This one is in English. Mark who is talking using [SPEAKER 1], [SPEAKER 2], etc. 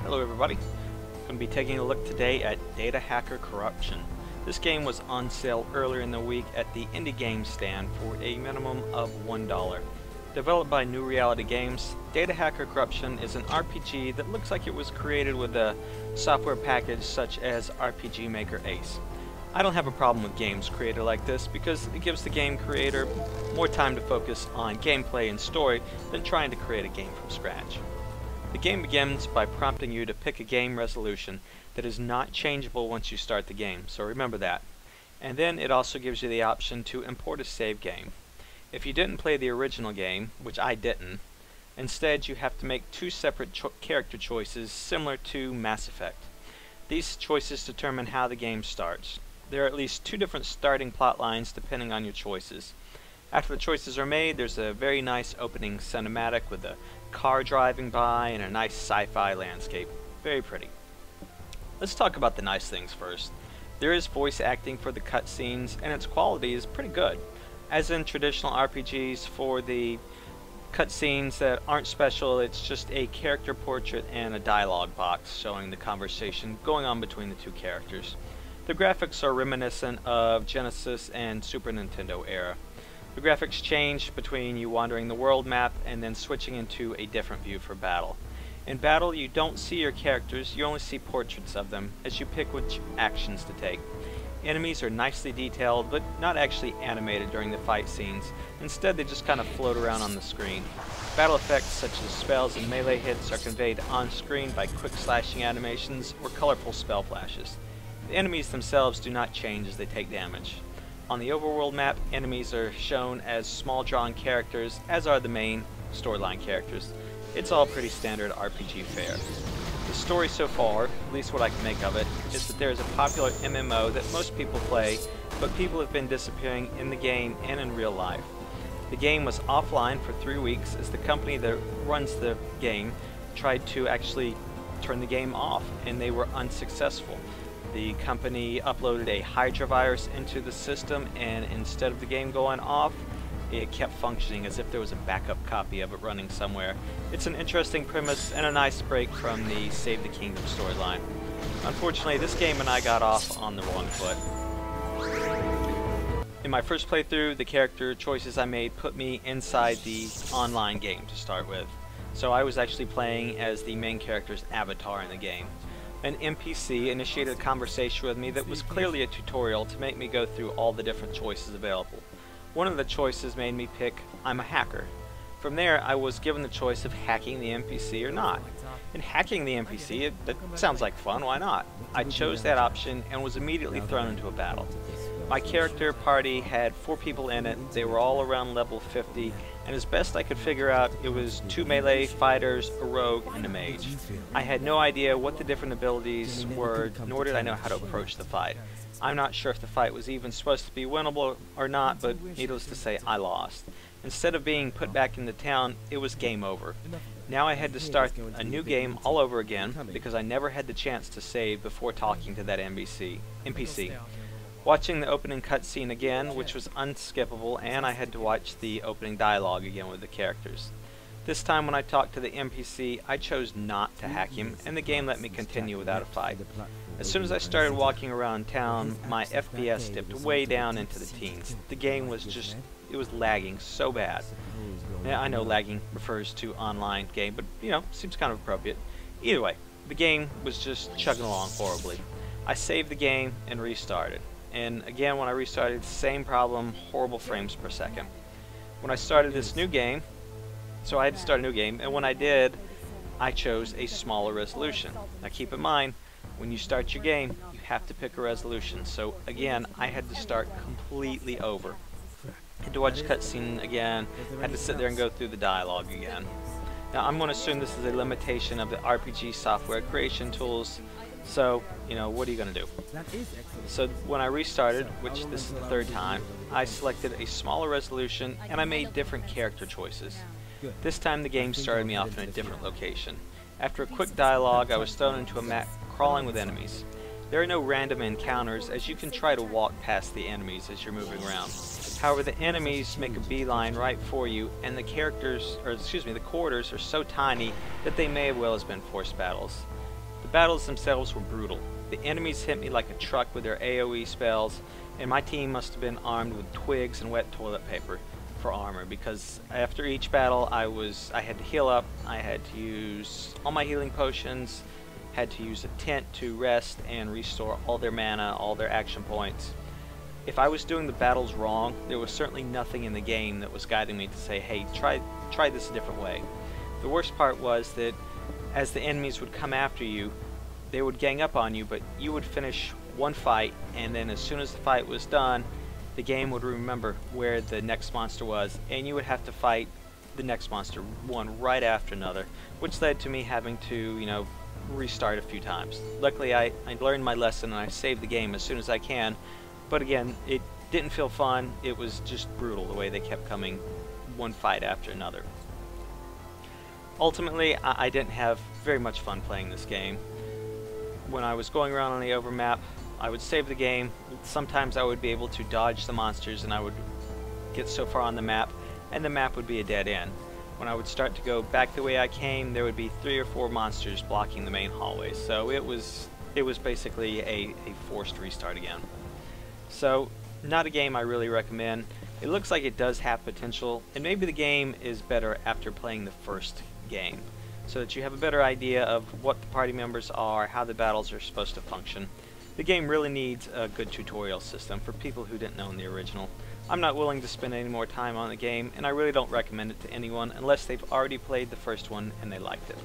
[SPEAKER 1] Hello everybody. I'm going to be taking a look today at Data Hacker Corruption. This game was on sale earlier in the week at the Indie Gamestand for a minimum of $1. Developed by New Reality Games, Data Hacker Corruption is an RPG that looks like it was created with a software package such as RPG Maker Ace. I don't have a problem with games created like this because it gives the game creator more time to focus on gameplay and story than trying to create a game from scratch. The game begins by prompting you to pick a game resolution that is not changeable once you start the game, so remember that. And then it also gives you the option to import a save game. If you didn't play the original game, which I didn't, instead you have to make two separate character choices similar to Mass Effect. These choices determine how the game starts. There are at least two different starting plot lines depending on your choices. After the choices are made, there's a very nice opening cinematic with a car driving by and a nice sci-fi landscape. Very pretty. Let's talk about the nice things first. There is voice acting for the cutscenes, and its quality is pretty good. As in traditional RPGs, for the cutscenes that aren't special, it's just a character portrait and a dialogue box showing the conversation going on between the two characters. The graphics are reminiscent of Genesis and Super Nintendo era. The graphics change between you wandering the world map and then switching into a different view for battle. In battle, you don't see your characters, you only see portraits of them as you pick which actions to take. Enemies are nicely detailed, but not actually animated during the fight scenes. Instead, they just kind of float around on the screen. Battle effects such as spells and melee hits are conveyed on screen by quick slashing animations or colorful spell flashes. The enemies themselves do not change as they take damage. On the overworld map, enemies are shown as small drawn characters, as are the main storyline characters. It's all pretty standard RPG fare. The story so far, at least what I can make of it, is that there is a popular MMO that most people play, but people have been disappearing in the game and in real life. The game was offline for 3 weeks as the company that runs the game tried to actually turn the game off, and they were unsuccessful. The company uploaded a Hydra virus into the system, and instead of the game going off, it kept functioning as if there was a backup copy of it running somewhere. It's an interesting premise and a nice break from the Save the Kingdom storyline. Unfortunately, this game and I got off on the wrong foot. In my first playthrough, the character choices I made put me inside the online game to start with. So I was actually playing as the main character's avatar in the game. An NPC initiated a conversation with me that was clearly a tutorial to make me go through all the different choices available. One of the choices made me pick, I'm a hacker. From there, I was given the choice of hacking the NPC or not. In hacking the NPC, that sounds like fun, why not? I chose that option and was immediately thrown into a battle. My character party had 4 people in it, they were all around level 50, and as best I could figure out, it was 2 melee fighters, a rogue, and a mage. I had no idea what the different abilities were, nor did I know how to approach the fight. I'm not sure if the fight was even supposed to be winnable or not, but needless to say, I lost. Instead of being put back into town, it was game over. Now I had to start a new game all over again, because I never had the chance to save before talking to that NPC. Watching the opening cutscene again, which was unskippable, and I had to watch the opening dialogue again with the characters. This time when I talked to the NPC, I chose not to hack him, and the game let me continue without a fight. As soon as I started walking around town, my FPS dipped way down into the teens. The game was just, it was lagging so bad. Now, I know lagging refers to online game, but you know, seems kind of appropriate. Either way, the game was just chugging along horribly. I saved the game and restarted. And again, when I restarted, same problem, horrible frames per second. When I started this new game, so I had to start a new game, and when I did, I chose a smaller resolution. Now keep in mind, when you start your game, you have to pick a resolution. So again, I had to start completely over. Had to watch cutscene again, had to sit there and go through the dialogue again. Now I'm going to assume this is a limitation of the RPG software creation tools. So, you know, what are you going to do? So when I restarted, which this is the 3rd time, I selected a smaller resolution and I made different character choices. This time the game started me off in a different location. After a quick dialogue, I was thrown into a map crawling with enemies. There are no random encounters, as you can try to walk past the enemies as you're moving around. However, the enemies make a beeline right for you, and the corridors are so tiny that they may well have been forced battles. The battles themselves were brutal. The enemies hit me like a truck with their AoE spells, and my team must have been armed with twigs and wet toilet paper for armor, because after each battle I had to heal up, I had to use all my healing potions, had to use a tent to rest and restore all their mana, all their action points. If I was doing the battles wrong, there was certainly nothing in the game that was guiding me to say, hey, try this a different way. The worst part was that as the enemies would come after you, they would gang up on you, but you would finish one fight, and then as soon as the fight was done, the game would remember where the next monster was, and you would have to fight the next monster, one right after another, which led to me having to, restart a few times. Luckily, I learned my lesson and I saved the game as soon as I can, but again, it didn't feel fun. It was just brutal the way they kept coming one fight after another. Ultimately, I didn't have very much fun playing this game. When I was going around on the overmap, I would save the game. Sometimes I would be able to dodge the monsters and I would get so far on the map, and the map would be a dead end. When I would start to go back the way I came, there would be 3 or 4 monsters blocking the main hallway. So it was basically a forced restart again. So, not a game I really recommend. It looks like it does have potential, and maybe the game is better after playing the first game, so that you have a better idea of what the party members are, how the battles are supposed to function. The game really needs a good tutorial system for people who didn't know in the original. I'm not willing to spend any more time on the game, and I really don't recommend it to anyone unless they've already played the first one and they liked it.